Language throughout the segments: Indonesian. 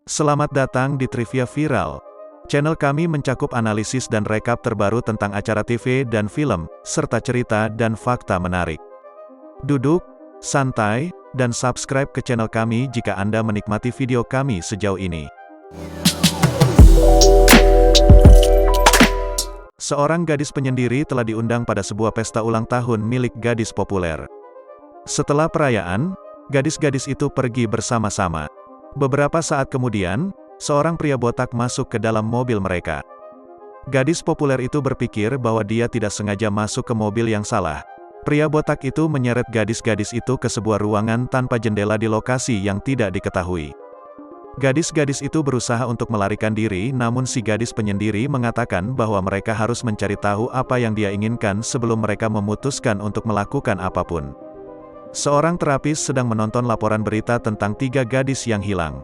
Selamat datang di Trivia Viral. Channel kami mencakup analisis dan rekap terbaru tentang acara TV dan film, serta cerita dan fakta menarik. Duduk, santai, dan subscribe ke channel kami jika Anda menikmati video kami sejauh ini. Seorang gadis penyendiri telah diundang pada sebuah pesta ulang tahun milik gadis populer. Setelah perayaan, gadis-gadis itu pergi bersama-sama. Beberapa saat kemudian, seorang pria botak masuk ke dalam mobil mereka. Gadis populer itu berpikir bahwa dia tidak sengaja masuk ke mobil yang salah. Pria botak itu menyeret gadis-gadis itu ke sebuah ruangan tanpa jendela di lokasi yang tidak diketahui. Gadis-gadis itu berusaha untuk melarikan diri, namun si gadis penyendiri mengatakan bahwa mereka harus mencari tahu apa yang dia inginkan sebelum mereka memutuskan untuk melakukan apapun. Seorang terapis sedang menonton laporan berita tentang 3 gadis yang hilang.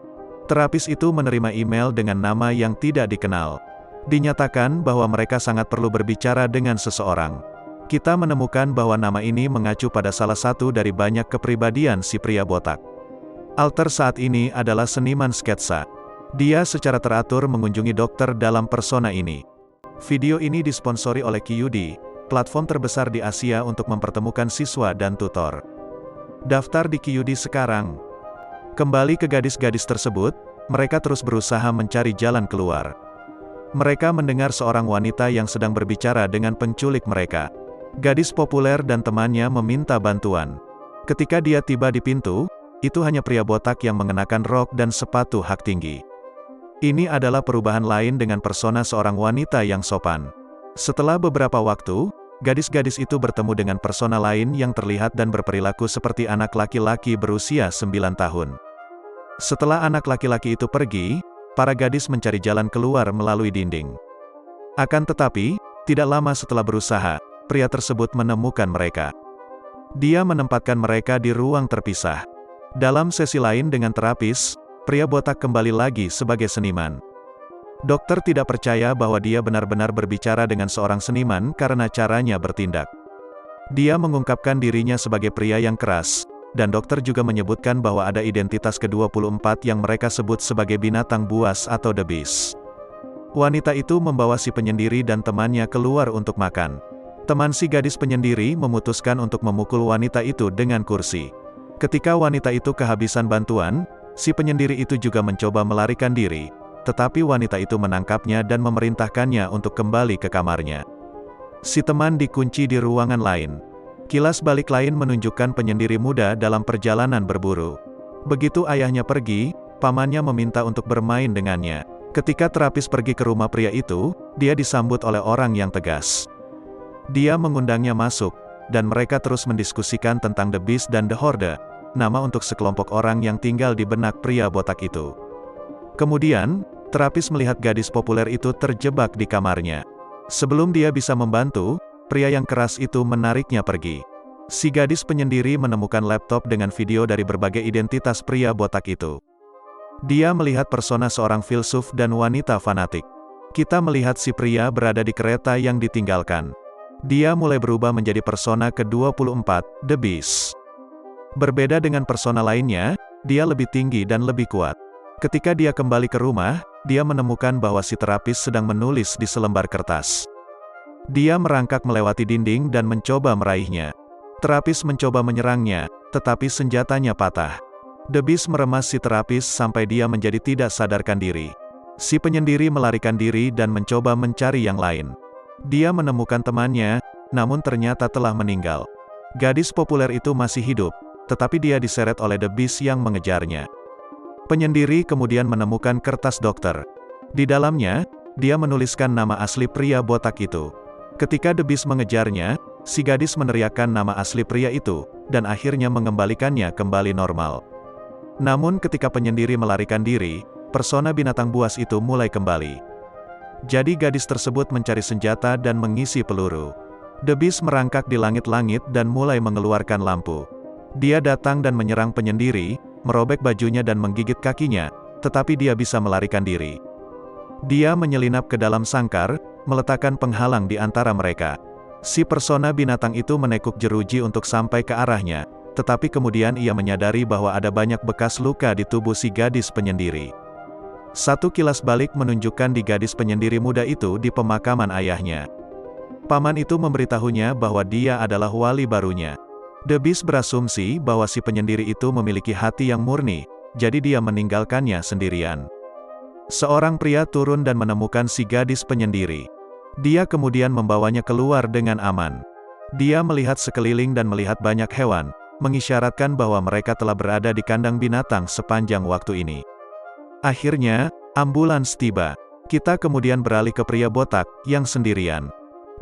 Terapis itu menerima email dengan nama yang tidak dikenal. Dinyatakan bahwa mereka sangat perlu berbicara dengan seseorang. Kita menemukan bahwa nama ini mengacu pada salah satu dari banyak kepribadian si pria botak. Alter saat ini adalah seniman sketsa. Dia secara teratur mengunjungi dokter dalam persona ini. Video ini disponsori oleh Kyudi, platform terbesar di Asia untuk mempertemukan siswa dan tutor. Daftar di Kyudi sekarang. Kembali ke gadis-gadis tersebut, mereka terus berusaha mencari jalan keluar. Mereka mendengar seorang wanita yang sedang berbicara dengan penculik mereka. Gadis populer dan temannya meminta bantuan. Ketika dia tiba di pintu, itu hanya pria botak yang mengenakan rok dan sepatu hak tinggi. Ini adalah perubahan lain dengan persona seorang wanita yang sopan. Setelah beberapa waktu, gadis-gadis itu bertemu dengan persona lain yang terlihat dan berperilaku seperti anak laki-laki berusia 9 tahun. Setelah anak laki-laki itu pergi, para gadis mencari jalan keluar melalui dinding. Akan tetapi, tidak lama setelah berusaha, pria tersebut menemukan mereka. Dia menempatkan mereka di ruang terpisah. Dalam sesi lain dengan terapis, pria botak kembali lagi sebagai seniman. Dokter tidak percaya bahwa dia benar-benar berbicara dengan seorang seniman karena caranya bertindak. Dia mengungkapkan dirinya sebagai pria yang keras, dan dokter juga menyebutkan bahwa ada identitas ke-24 yang mereka sebut sebagai binatang buas atau The Beast. Wanita itu membawa si penyendiri dan temannya keluar untuk makan. Teman si gadis penyendiri memutuskan untuk memukul wanita itu dengan kursi. Ketika wanita itu kehabisan bantuan, si penyendiri itu juga mencoba melarikan diri. Tetapi wanita itu menangkapnya dan memerintahkannya untuk kembali ke kamarnya. Si teman dikunci di ruangan lain. Kilas balik lain menunjukkan penyendiri muda dalam perjalanan berburu. Begitu ayahnya pergi, pamannya meminta untuk bermain dengannya. Ketika terapis pergi ke rumah pria itu, dia disambut oleh orang yang tegas. Dia mengundangnya masuk, dan mereka terus mendiskusikan tentang The Beast dan The Horde, nama untuk sekelompok orang yang tinggal di benak pria botak itu. Kemudian, terapis melihat gadis populer itu terjebak di kamarnya. Sebelum dia bisa membantu, pria yang keras itu menariknya pergi. Si gadis penyendiri menemukan laptop dengan video dari berbagai identitas pria botak itu. Dia melihat persona seorang filsuf dan wanita fanatik. Kita melihat si pria berada di kereta yang ditinggalkan. Dia mulai berubah menjadi persona ke-24, The Beast. Berbeda dengan persona lainnya, dia lebih tinggi dan lebih kuat. Ketika dia kembali ke rumah, dia menemukan bahwa si terapis sedang menulis di selembar kertas. Dia merangkak melewati dinding dan mencoba meraihnya. Terapis mencoba menyerangnya, tetapi senjatanya patah. The Beast meremas si terapis sampai dia menjadi tidak sadarkan diri. Si penyendiri melarikan diri dan mencoba mencari yang lain. Dia menemukan temannya, namun ternyata telah meninggal. Gadis populer itu masih hidup, tetapi dia diseret oleh The Beast yang mengejarnya. Penyendiri kemudian menemukan kertas dokter. Di dalamnya, dia menuliskan nama asli pria botak itu. Ketika The Beast mengejarnya, si gadis meneriakkan nama asli pria itu, dan akhirnya mengembalikannya kembali normal. Namun ketika penyendiri melarikan diri, persona binatang buas itu mulai kembali. Jadi gadis tersebut mencari senjata dan mengisi peluru. The Beast merangkak di langit-langit dan mulai mengeluarkan lampu. Dia datang dan menyerang penyendiri, merobek bajunya dan menggigit kakinya, tetapi dia bisa melarikan diri. Dia menyelinap ke dalam sangkar, meletakkan penghalang di antara mereka. Si persona binatang itu menekuk jeruji untuk sampai ke arahnya, tetapi kemudian ia menyadari bahwa ada banyak bekas luka di tubuh si gadis penyendiri. Satu kilas balik menunjukkan di gadis penyendiri muda itu di pemakaman ayahnya. Paman itu memberitahunya bahwa dia adalah wali barunya. The Beast berasumsi bahwa si penyendiri itu memiliki hati yang murni, jadi dia meninggalkannya sendirian. Seorang pria turun dan menemukan si gadis penyendiri. Dia kemudian membawanya keluar dengan aman. Dia melihat sekeliling dan melihat banyak hewan, mengisyaratkan bahwa mereka telah berada di kandang binatang sepanjang waktu ini. Akhirnya, ambulans tiba. Kita kemudian beralih ke pria botak, yang sendirian.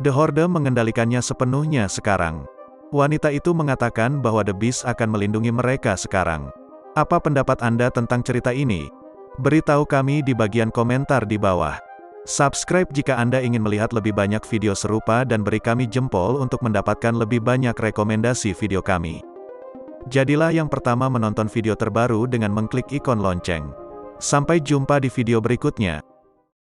The Horde mengendalikannya sepenuhnya sekarang. Wanita itu mengatakan bahwa The Beast akan melindungi mereka sekarang. Apa pendapat Anda tentang cerita ini? Beritahu kami di bagian komentar di bawah. Subscribe jika Anda ingin melihat lebih banyak video serupa dan beri kami jempol untuk mendapatkan lebih banyak rekomendasi video kami. Jadilah yang pertama menonton video terbaru dengan mengklik ikon lonceng. Sampai jumpa di video berikutnya.